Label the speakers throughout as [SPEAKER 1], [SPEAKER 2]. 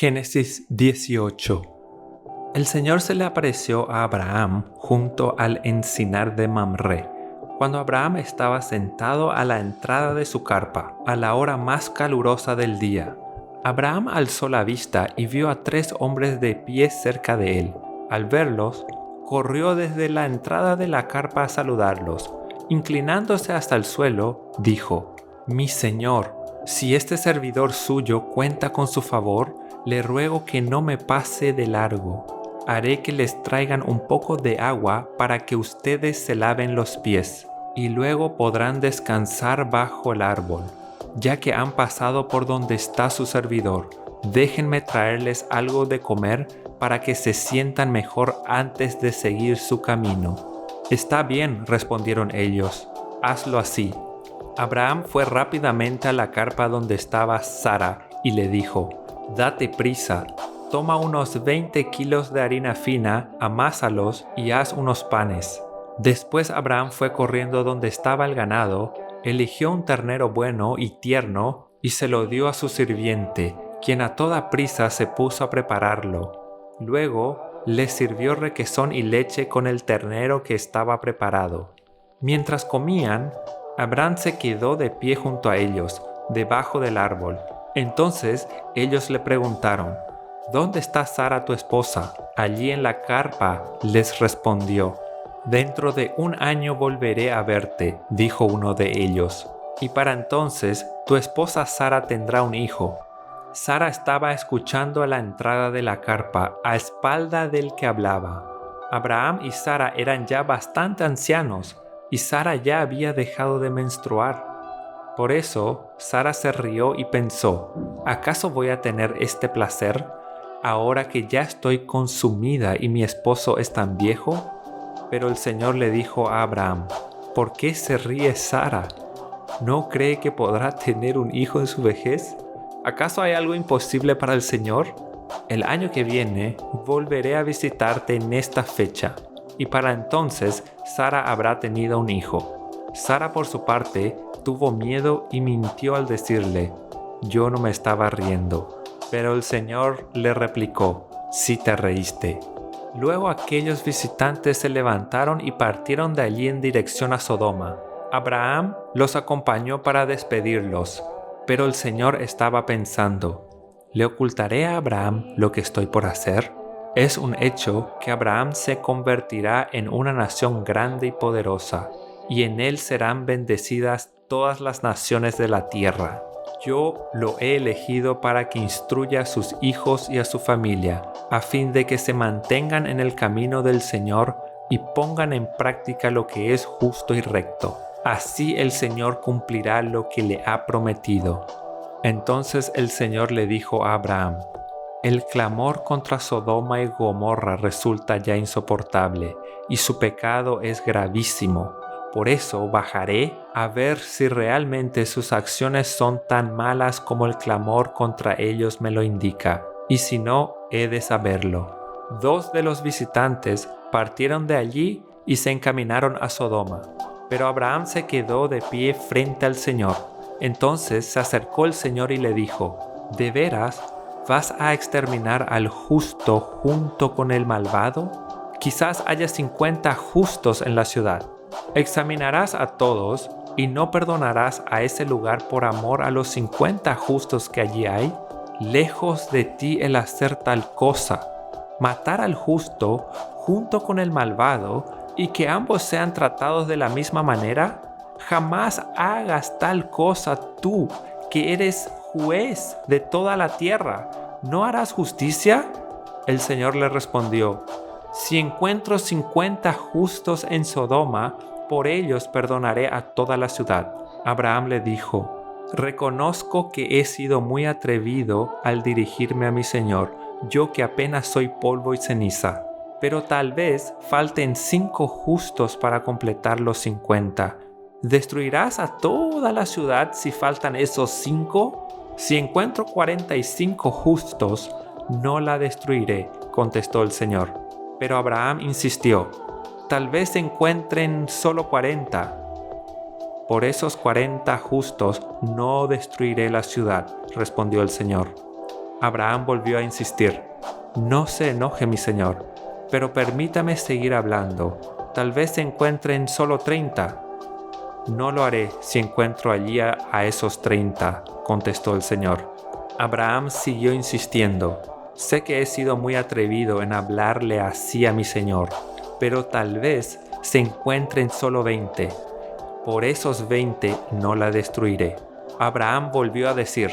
[SPEAKER 1] Génesis 18. El Señor se le apareció a Abraham junto al encinar de Mamre, cuando Abraham estaba sentado a la entrada de su carpa, a la hora más calurosa del día. Abraham alzó la vista y vio a 3 hombres de pie cerca de él. Al verlos, corrió desde la entrada de la carpa a saludarlos. Inclinándose hasta el suelo, dijo: «Mi Señor, si este servidor suyo cuenta con su favor, le ruego que no me pase de largo. Haré que les traigan un poco de agua para que ustedes se laven los pies, y luego podrán descansar bajo el árbol. Ya que han pasado por donde está su servidor, déjenme traerles algo de comer para que se sientan mejor antes de seguir su camino». «Está bien», respondieron ellos, «hazlo así». Abraham fue rápidamente a la carpa donde estaba Sara y le dijo: «Date prisa, toma unos 20 kilos de harina fina, amásalos y haz unos panes». Después Abraham fue corriendo donde estaba el ganado, eligió un ternero bueno y tierno y se lo dio a su sirviente, quien a toda prisa se puso a prepararlo. Luego le sirvió requesón y leche con el ternero que estaba preparado. Mientras comían, Abraham se quedó de pie junto a ellos, debajo del árbol. Entonces ellos le preguntaron: «¿Dónde está Sara tu esposa?» «Allí en la carpa», les respondió. «Dentro de 1 año volveré a verte», dijo uno de ellos, «y para entonces tu esposa Sara tendrá un hijo». Sara estaba escuchando a la entrada de la carpa, a espalda del que hablaba. Abraham y Sara eran ya bastante ancianos, y Sara ya había dejado de menstruar. Por eso, Sara se rió y pensó: «¿Acaso voy a tener este placer ahora que ya estoy consumida y mi esposo es tan viejo?» Pero el Señor le dijo a Abraham: «¿Por qué se ríe Sara? ¿No cree que podrá tener un hijo en su vejez? ¿Acaso hay algo imposible para el Señor? El año que viene volveré a visitarte en esta fecha, y para entonces Sara habrá tenido un hijo». Sara, por su parte, tuvo miedo y mintió al decirle: «Yo no me estaba riendo». Pero el Señor le replicó: «Sí te reíste». Luego aquellos visitantes se levantaron y partieron de allí en dirección a Sodoma. Abraham los acompañó para despedirlos, pero el Señor estaba pensando: ¿le ocultaré a Abraham lo que estoy por hacer? Es un hecho que Abraham se convertirá en una nación grande y poderosa, y en él serán bendecidas todas las naciones de la tierra. Yo lo he elegido para que instruya a sus hijos y a su familia, a fin de que se mantengan en el camino del Señor y pongan en práctica lo que es justo y recto. Así el Señor cumplirá lo que le ha prometido». Entonces el Señor le dijo a Abraham: «El clamor contra Sodoma y Gomorra resulta ya insoportable, y su pecado es gravísimo. Por eso bajaré a ver si realmente sus acciones son tan malas como el clamor contra ellos me lo indica, y si no, he de saberlo». 2 de los visitantes partieron de allí y se encaminaron a Sodoma, pero Abraham se quedó de pie frente al Señor. Entonces se acercó el Señor y le dijo: «¿De veras vas a exterminar al justo junto con el malvado? Quizás haya 50 justos en la ciudad. ¿Examinarás a todos y no perdonarás a ese lugar por amor a los 50 justos que allí hay? Lejos de ti el hacer tal cosa, matar al justo junto con el malvado y que ambos sean tratados de la misma manera. Jamás hagas tal cosa tú, que eres juez de toda la tierra. ¿No harás justicia?». El Señor le respondió: «Si encuentro 50 justos en Sodoma, por ellos perdonaré a toda la ciudad». Abraham le dijo: «Reconozco que he sido muy atrevido al dirigirme a mi Señor, yo que apenas soy polvo y ceniza. Pero tal vez falten 5 justos para completar los 50. ¿Destruirás a toda la ciudad si faltan esos 5? Si encuentro 45 justos, no la destruiré», contestó el Señor. Pero Abraham insistió: «Tal vez se encuentren solo 40. «Por esos 40 justos no destruiré la ciudad», respondió el Señor. Abraham volvió a insistir. No se enoje, mi señor, pero permítame seguir hablando. Tal vez se encuentren solo 30. No lo haré si encuentro allí a esos 30, contestó el señor. Abraham siguió insistiendo. Sé que he sido muy atrevido en hablarle así a mi señor, pero tal vez se encuentren solo 20. Por esos 20 no la destruiré. Abraham volvió a decir,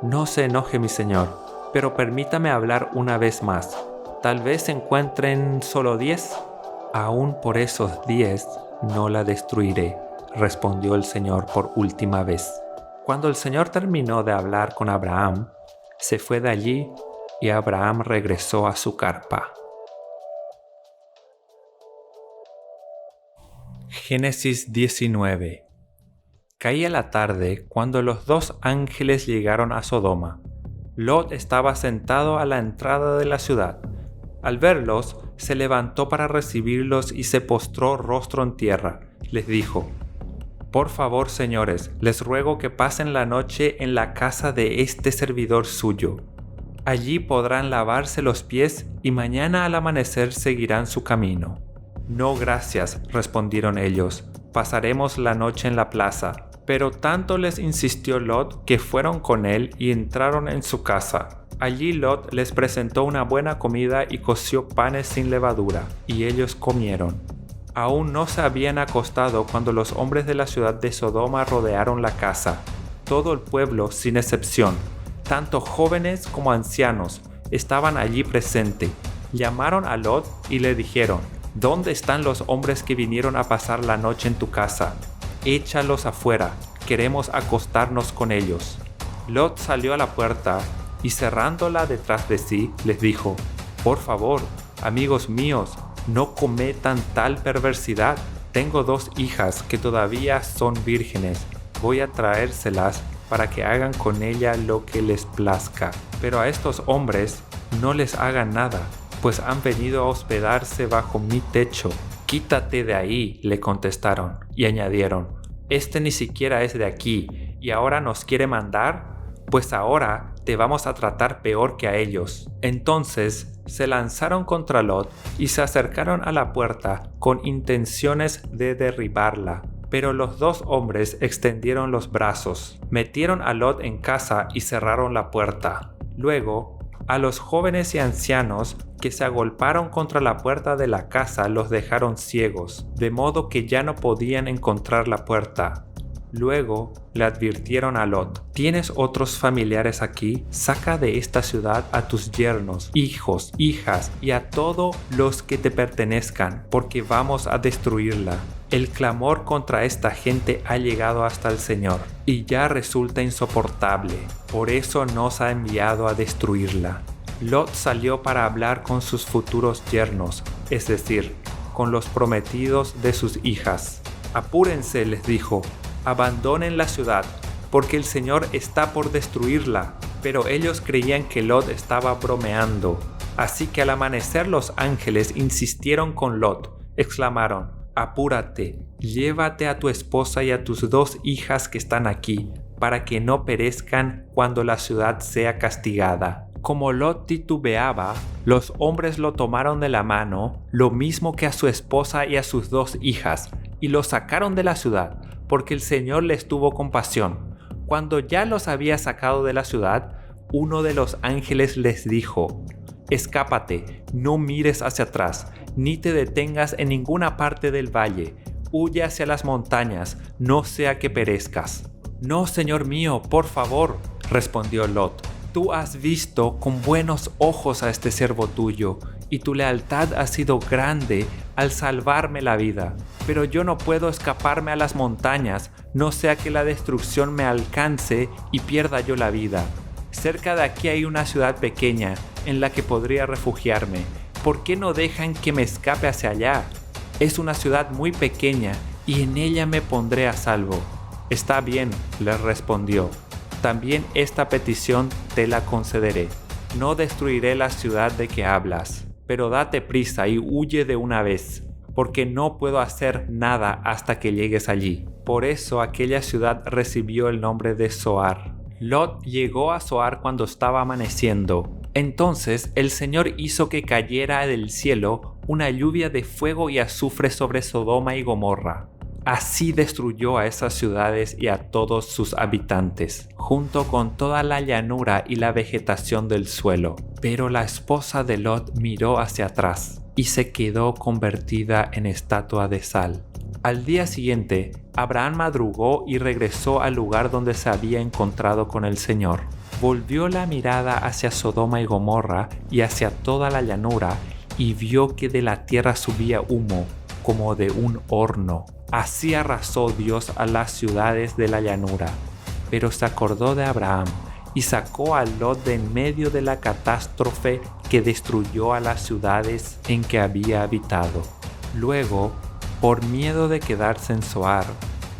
[SPEAKER 1] no se enoje mi señor, pero permítame hablar una vez más. Tal vez se encuentren solo 10. Aún por esos 10 no la destruiré, respondió el Señor por última vez. Cuando el Señor terminó de hablar con Abraham, se fue de allí y Abraham regresó a su carpa. Génesis 19. Caía la tarde cuando los 2 ángeles llegaron a Sodoma. Lot estaba sentado a la entrada de la ciudad. Al verlos, se levantó para recibirlos y se postró rostro en tierra. Les dijo, por favor, señores, les ruego que pasen la noche en la casa de este servidor suyo. Allí podrán lavarse los pies y mañana al amanecer seguirán su camino. No, gracias, respondieron ellos. Pasaremos la noche en la plaza. Pero tanto les insistió Lot que fueron con él y entraron en su casa. Allí Lot les presentó una buena comida y coció panes sin levadura, y ellos comieron. Aún no se habían acostado cuando los hombres de la ciudad de Sodoma rodearon la casa. Todo el pueblo, sin excepción, tanto jóvenes como ancianos, estaban allí presentes. Llamaron a Lot y le dijeron, ¿dónde están los hombres que vinieron a pasar la noche en tu casa? Échalos afuera, queremos acostarnos con ellos. Lot salió a la puerta y cerrándola detrás de sí, les dijo, por favor, amigos míos, no cometan tal perversidad. Tengo 2 hijas que todavía son vírgenes. Voy a traérselas para que hagan con ella lo que les plazca. Pero a estos hombres no les hagan nada, pues han venido a hospedarse bajo mi techo. Quítate de ahí, le contestaron, y añadieron, este ni siquiera es de aquí, ¿y ahora nos quiere mandar? Pues ahora te vamos a tratar peor que a ellos. Entonces se lanzaron contra Lot y se acercaron a la puerta con intenciones de derribarla. Pero los 2 hombres extendieron los brazos, metieron a Lot en casa y cerraron la puerta. Luego, a los jóvenes y ancianos que se agolparon contra la puerta de la casa los dejaron ciegos, de modo que ya no podían encontrar la puerta. Luego le advirtieron a Lot, ¿tienes otros familiares aquí? Saca de esta ciudad a tus yernos, hijos, hijas y a todos los que te pertenezcan, porque vamos a destruirla. El clamor contra esta gente ha llegado hasta el Señor y ya resulta insoportable. Por eso nos ha enviado a destruirla. Lot salió para hablar con sus futuros yernos, es decir, con los prometidos de sus hijas. Apúrense, les dijo, abandonen la ciudad, porque el Señor está por destruirla. Pero ellos creían que Lot estaba bromeando. Así que al amanecer los ángeles insistieron con Lot, exclamaron, apúrate, llévate a tu esposa y a tus 2 hijas que están aquí, para que no perezcan cuando la ciudad sea castigada. Como Lot titubeaba, los hombres lo tomaron de la mano, lo mismo que a su esposa y a sus 2 hijas, y lo sacaron de la ciudad, porque el Señor les tuvo compasión. Cuando ya los había sacado de la ciudad, uno de los ángeles les dijo, escápate, no mires hacia atrás, ni te detengas en ninguna parte del valle, huye hacia las montañas, no sea que perezcas. No, señor mío, por favor, respondió Lot. Tú has visto con buenos ojos a este siervo tuyo, y tu lealtad ha sido grande al salvarme la vida. Pero yo no puedo escaparme a las montañas, no sea que la destrucción me alcance y pierda yo la vida. Cerca de aquí hay una ciudad pequeña en la que podría refugiarme. ¿Por qué no dejan que me escape hacia allá? Es una ciudad muy pequeña y en ella me pondré a salvo. Está bien, les respondió. También esta petición te la concederé. No destruiré la ciudad de que hablas, pero date prisa y huye de una vez, porque no puedo hacer nada hasta que llegues allí. Por eso aquella ciudad recibió el nombre de Zoar. Lot llegó a Zoar cuando estaba amaneciendo. Entonces el Señor hizo que cayera del cielo una lluvia de fuego y azufre sobre Sodoma y Gomorra. Así destruyó a esas ciudades y a todos sus habitantes, junto con toda la llanura y la vegetación del suelo. Pero la esposa de Lot miró hacia atrás y se quedó convertida en estatua de sal. Al día siguiente, Abraham madrugó y regresó al lugar donde se había encontrado con el Señor. Volvió la mirada hacia Sodoma y Gomorra y hacia toda la llanura y vio que de la tierra subía humo, como de un horno. Así arrasó Dios a las ciudades de la llanura. Pero se acordó de Abraham y sacó a Lot de en medio de la catástrofe que destruyó a las ciudades en que había habitado. Luego, por miedo de quedarse en Zoar,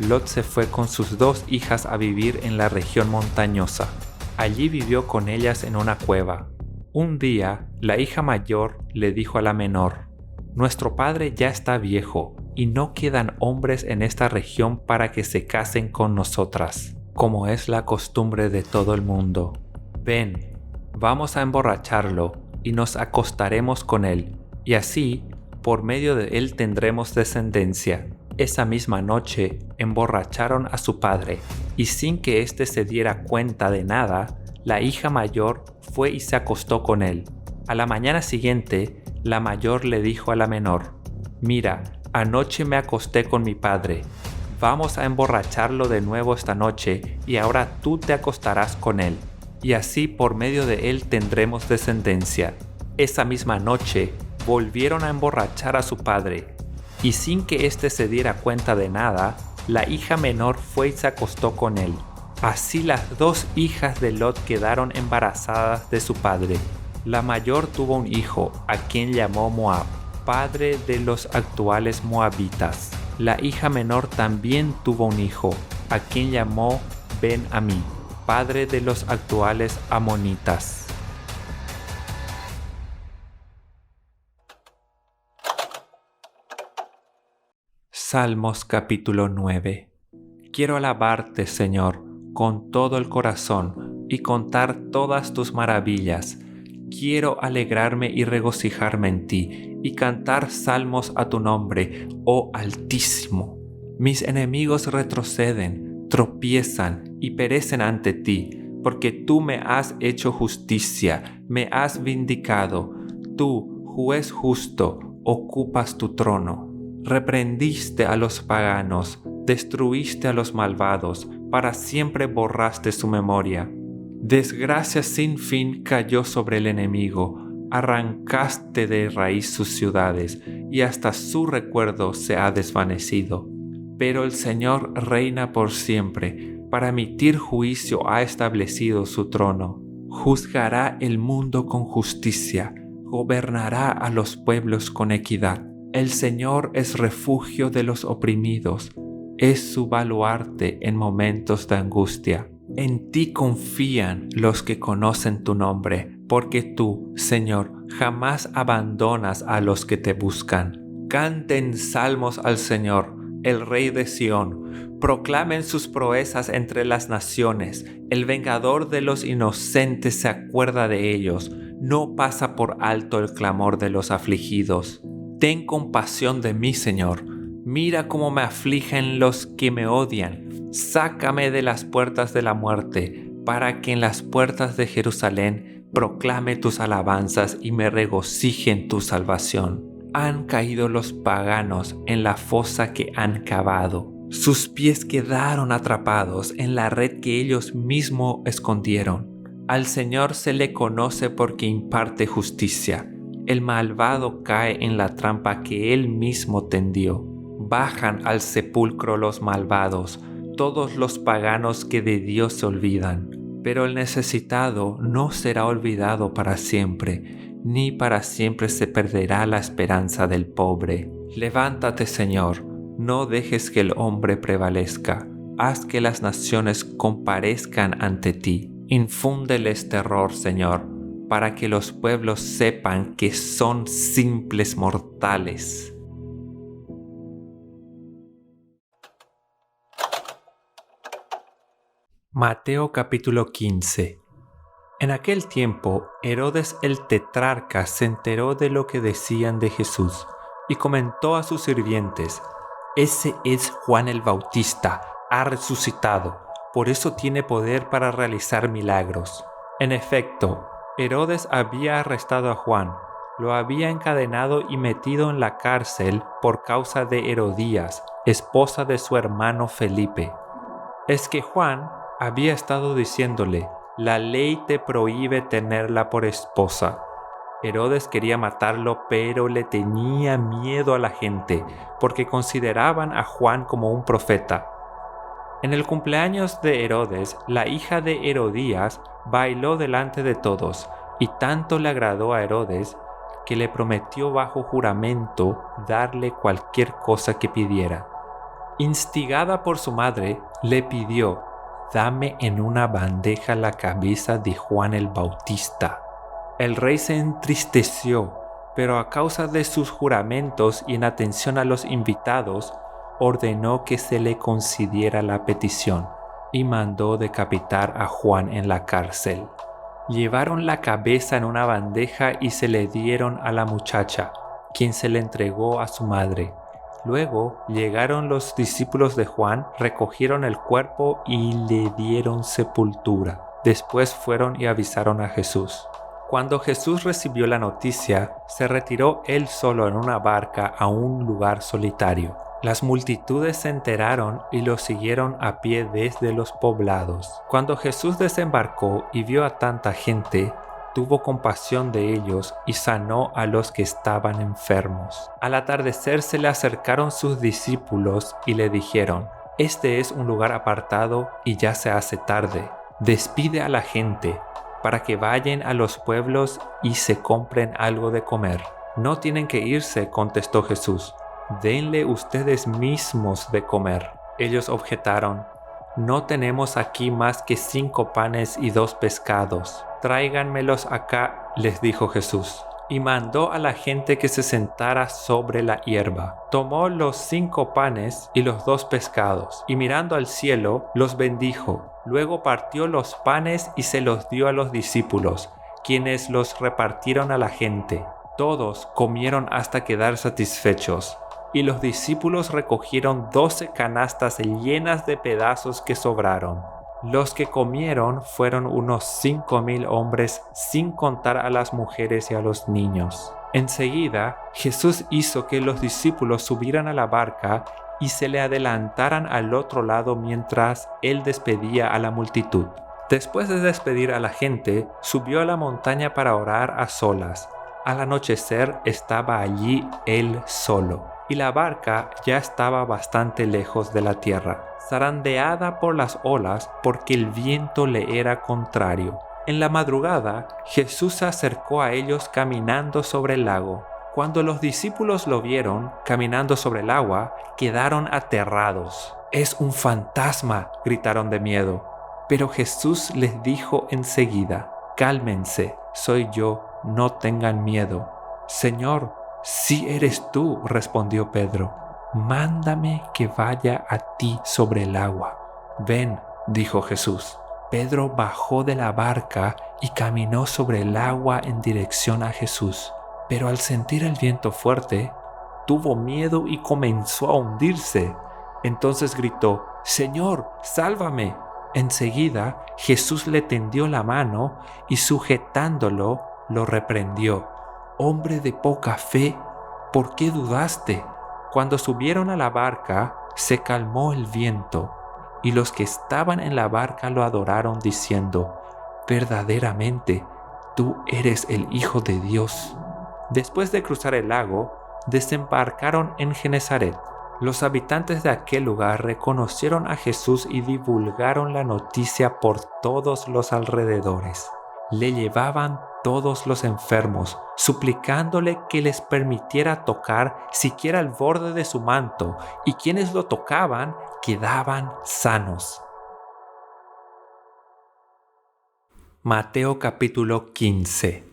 [SPEAKER 1] Lot se fue con sus 2 hijas a vivir en la región montañosa. Allí vivió con ellas en una cueva. Un día, la hija mayor le dijo a la menor: «Nuestro padre ya está viejo y no quedan hombres en esta región para que se casen con nosotras, como es la costumbre de todo el mundo. Ven, vamos a emborracharlo y nos acostaremos con él, y así, por medio de él tendremos descendencia». Esa misma noche emborracharon a su padre, y sin que éste se diera cuenta de nada, la hija mayor fue y se acostó con él. A la mañana siguiente, la mayor le dijo a la menor: «Mira, anoche me acosté con mi padre. Vamos a emborracharlo de nuevo esta noche y ahora tú te acostarás con él. Y así por medio de él tendremos descendencia». Esa misma noche volvieron a emborrachar a su padre, y sin que éste se diera cuenta de nada, la hija menor fue y se acostó con él. Así las 2 hijas de Lot quedaron embarazadas de su padre. La mayor tuvo un hijo, a quien llamó Moab, padre de los actuales moabitas. La hija menor también tuvo un hijo, a quien llamó Ben-Amí, padre de los actuales amonitas. Salmos capítulo 9. Quiero alabarte, Señor, con todo el corazón y contar todas tus maravillas. Quiero alegrarme y regocijarme en ti y cantar salmos a tu nombre, oh Altísimo. Mis enemigos retroceden, tropiezan y perecen ante ti, porque tú me has hecho justicia, me has vindicado. Tú, juez justo, ocupas tu trono. Reprendiste a los paganos, destruiste a los malvados, para siempre borraste su memoria. Desgracia sin fin cayó sobre el enemigo, arrancaste de raíz sus ciudades, y hasta su recuerdo se ha desvanecido. Pero el Señor reina por siempre, para emitir juicio ha establecido su trono. Juzgará el mundo con justicia, gobernará a los pueblos con equidad. El Señor es refugio de los oprimidos, es su baluarte en momentos de angustia. En ti confían los que conocen tu nombre, porque tú, Señor, jamás abandonas a los que te buscan. Canten salmos al Señor, el Rey de Sión. Proclamen sus proezas entre las naciones. El vengador de los inocentes se acuerda de ellos. No pasa por alto el clamor de los afligidos. Ten compasión de mí, Señor. Mira cómo me afligen los que me odian. Sácame de las puertas de la muerte, para que en las puertas de Jerusalén proclame tus alabanzas y me regocije en tu salvación. Han caído los paganos en la fosa que han cavado. Sus pies quedaron atrapados en la red que ellos mismos escondieron. Al Señor se le conoce porque imparte justicia. El malvado cae en la trampa que él mismo tendió. Bajan al sepulcro los malvados, todos los paganos que de Dios se olvidan. Pero el necesitado no será olvidado para siempre, ni para siempre se perderá la esperanza del pobre. Levántate, Señor, no dejes que el hombre prevalezca. Haz que las naciones comparezcan ante ti. Infúndeles terror, Señor, para que los pueblos sepan que son simples mortales. Mateo capítulo 15. En aquel tiempo, Herodes el tetrarca se enteró de lo que decían de Jesús y comentó a sus sirvientes: «Ese es Juan el Bautista, ha resucitado, por eso tiene poder para realizar milagros». En efecto, Herodes había arrestado a Juan, lo había encadenado y metido en la cárcel por causa de Herodías, esposa de su hermano Felipe. Es que Juan había estado diciéndole: «La ley te prohíbe tenerla por esposa». Herodes quería matarlo, pero le tenía miedo a la gente, porque consideraban a Juan como un profeta. En el cumpleaños de Herodes, la hija de Herodías bailó delante de todos, y tanto le agradó a Herodes que le prometió bajo juramento darle cualquier cosa que pidiera. Instigada por su madre, le pidió: «Dame en una bandeja la cabeza de Juan el Bautista». El rey se entristeció, pero a causa de sus juramentos y en atención a los invitados, ordenó que se le concediera la petición y mandó decapitar a Juan en la cárcel. Llevaron la cabeza en una bandeja y se le dieron a la muchacha, quien se le entregó a su madre. Luego llegaron los discípulos de Juan, recogieron el cuerpo y le dieron sepultura. Después fueron y avisaron a Jesús. Cuando Jesús recibió la noticia, se retiró él solo en una barca a un lugar solitario. Las multitudes se enteraron y lo siguieron a pie desde los poblados. Cuando Jesús desembarcó y vio a tanta gente, tuvo compasión de ellos y sanó a los que estaban enfermos. Al atardecer se le acercaron sus discípulos y le dijeron: «Este es un lugar apartado y ya se hace tarde. Despide a la gente para que vayan a los pueblos y se compren algo de comer». «No tienen que irse», contestó Jesús. «Denle ustedes mismos de comer». Ellos objetaron: «No tenemos aquí más que 5 panes y 2 pescados. Tráiganmelos acá», les dijo Jesús. Y mandó a la gente que se sentara sobre la hierba. Tomó los 5 panes y los 2 pescados, y mirando al cielo, los bendijo. Luego partió los panes y se los dio a los discípulos, quienes los repartieron a la gente. Todos comieron hasta quedar satisfechos. Y los discípulos recogieron 12 canastas llenas de pedazos que sobraron. Los que comieron fueron unos 5,000 hombres, sin contar a las mujeres y a los niños. Enseguida, Jesús hizo que los discípulos subieran a la barca y se le adelantaran al otro lado mientras él despedía a la multitud. Después de despedir a la gente, subió a la montaña para orar a solas. Al anochecer estaba allí él solo, y la barca ya estaba bastante lejos de la tierra, zarandeada por las olas porque el viento le era contrario. En la madrugada, Jesús se acercó a ellos caminando sobre el lago. Cuando los discípulos lo vieron caminando sobre el agua, quedaron aterrados. «¡Es un fantasma!», gritaron de miedo. Pero Jesús les dijo enseguida: «Cálmense, soy yo, no tengan miedo». «Señor, si eres tú», respondió Pedro, «mándame que vaya a ti sobre el agua». «Ven», dijo Jesús. Pedro bajó de la barca y caminó sobre el agua en dirección a Jesús. Pero al sentir el viento fuerte, tuvo miedo y comenzó a hundirse. Entonces gritó: «Señor, sálvame». Enseguida Jesús le tendió la mano y sujetándolo, lo reprendió: «Hombre de poca fe, ¿por qué dudaste?». Cuando subieron a la barca, se calmó el viento, y los que estaban en la barca lo adoraron diciendo: «Verdaderamente, tú eres el Hijo de Dios». Después de cruzar el lago, desembarcaron en Genesaret. Los habitantes de aquel lugar reconocieron a Jesús y divulgaron la noticia por todos los alrededores. Le llevaban todos los enfermos, suplicándole que les permitiera tocar siquiera el borde de su manto, y quienes lo tocaban quedaban sanos. Mateo capítulo 15.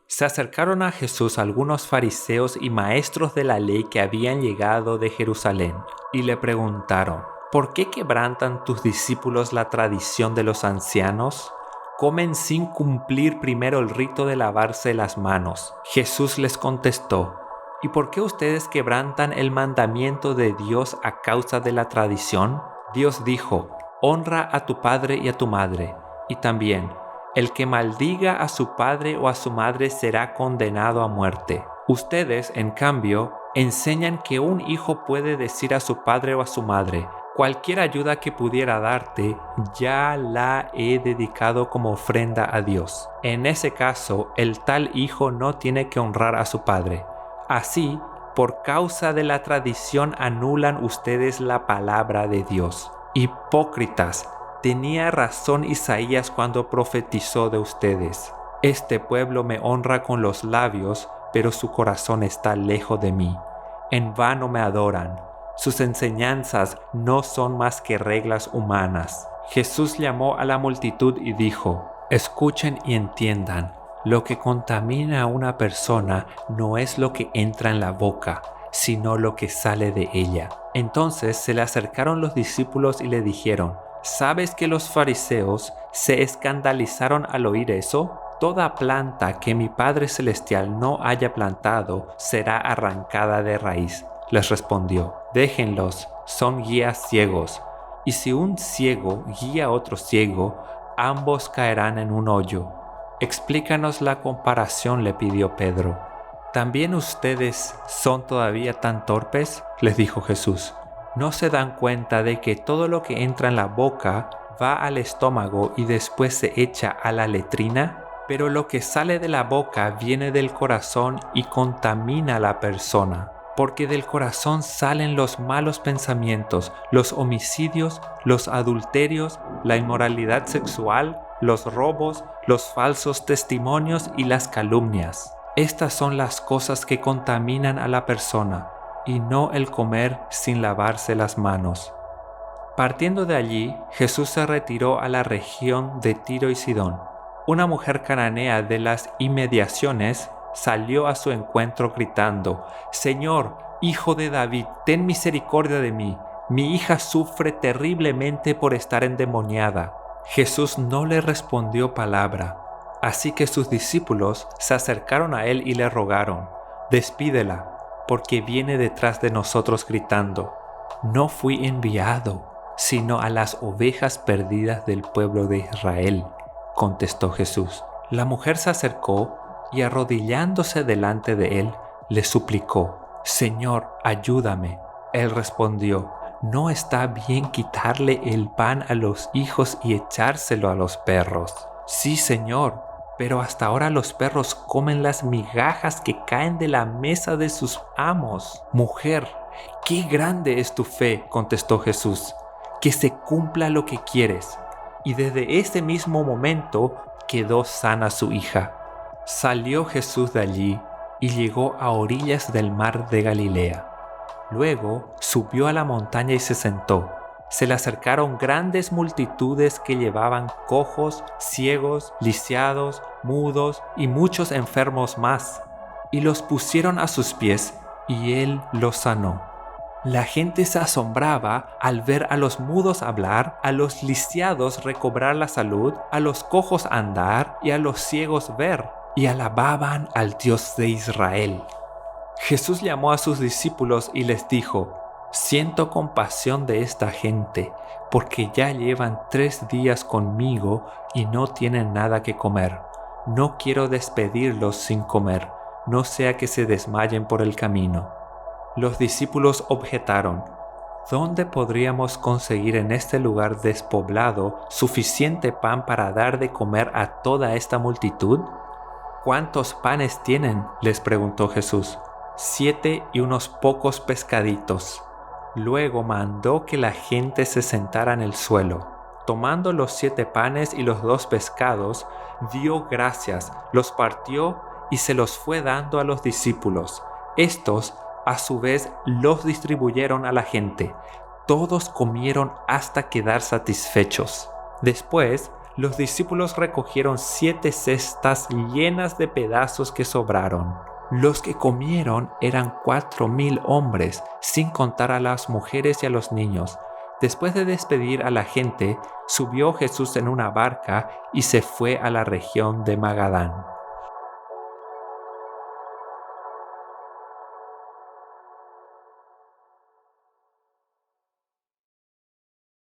[SPEAKER 1] Se acercaron a Jesús algunos fariseos y maestros de la ley que habían llegado de Jerusalén, y le preguntaron: ¿por qué quebrantan tus discípulos la tradición de los ancianos? Comen sin cumplir primero el rito de lavarse las manos. Jesús les contestó, ¿y por qué ustedes quebrantan el mandamiento de Dios a causa de la tradición? Dios dijo, honra a tu padre y a tu madre. Y también, el que maldiga a su padre o a su madre será condenado a muerte. Ustedes, en cambio, enseñan que un hijo puede decir a su padre o a su madre, cualquier ayuda que pudiera darte, ya la he dedicado como ofrenda a Dios. En ese caso, el tal hijo no tiene que honrar a su padre. Así, por causa de la tradición anulan ustedes la palabra de Dios. Hipócritas, tenía razón Isaías cuando profetizó de ustedes. Este pueblo me honra con los labios, pero su corazón está lejos de mí. En vano me adoran. Sus enseñanzas no son más que reglas humanas. Jesús llamó a la multitud y dijo, escuchen y entiendan. Lo que contamina a una persona no es lo que entra en la boca, sino lo que sale de ella. Entonces se le acercaron los discípulos y le dijeron, ¿sabes que los fariseos se escandalizaron al oír eso? Toda planta que mi Padre Celestial no haya plantado será arrancada de raíz. Les respondió, déjenlos, son guías ciegos. Y si un ciego guía a otro ciego, ambos caerán en un hoyo. Explícanos la comparación, le pidió Pedro. ¿También ustedes son todavía tan torpes? Les dijo Jesús. ¿No se dan cuenta de que todo lo que entra en la boca va al estómago y después se echa a la letrina? Pero lo que sale de la boca viene del corazón y contamina a la persona. Porque del corazón salen los malos pensamientos, los homicidios, los adulterios, la inmoralidad sexual, los robos, los falsos testimonios y las calumnias. Estas son las cosas que contaminan a la persona, y no el comer sin lavarse las manos. Partiendo de allí, Jesús se retiró a la región de Tiro y Sidón. Una mujer cananea de las inmediaciones salió a su encuentro gritando, Señor, Hijo de David, ten misericordia de mí. Mi hija sufre terriblemente por estar endemoniada. Jesús no le respondió palabra. Así que sus discípulos se acercaron a él y le rogaron, despídela, porque viene detrás de nosotros gritando. No fui enviado, sino a las ovejas perdidas del pueblo de Israel, contestó Jesús. La mujer se acercó y arrodillándose delante de él, le suplicó, Señor, ayúdame. Él respondió, no está bien quitarle el pan a los hijos y echárselo a los perros. Sí, Señor, pero hasta ahora los perros comen las migajas que caen de la mesa de sus amos. Mujer, qué grande es tu fe, contestó Jesús, que se cumpla lo que quieres. Y desde ese mismo momento quedó sana su hija. Salió Jesús de allí y llegó a orillas del mar de Galilea. Luego subió a la montaña y se sentó. Se le acercaron grandes multitudes que llevaban cojos, ciegos, lisiados, mudos y muchos enfermos más, y los pusieron a sus pies, y él los sanó. La gente se asombraba al ver a los mudos hablar, a los lisiados recobrar la salud, a los cojos andar y a los ciegos ver, y alababan al Dios de Israel. Jesús llamó a sus discípulos y les dijo, siento compasión de esta gente, porque ya llevan 3 días conmigo y no tienen nada que comer. No quiero despedirlos sin comer, no sea que se desmayen por el camino. Los discípulos objetaron, ¿dónde podríamos conseguir en este lugar despoblado suficiente pan para dar de comer a toda esta multitud? ¿Cuántos panes tienen?, les preguntó Jesús. 7 y unos pocos pescaditos. Luego mandó que la gente se sentara en el suelo. Tomando los 7 panes y los 2 pescados, dio gracias, los partió y se los fue dando a los discípulos. Estos, a su vez, los distribuyeron a la gente. Todos comieron hasta quedar satisfechos. Después, los discípulos recogieron 7 cestas llenas de pedazos que sobraron. Los que comieron eran 4,000 hombres, sin contar a las mujeres y a los niños. Después de despedir a la gente, subió Jesús en una barca y se fue a la región de Magadán.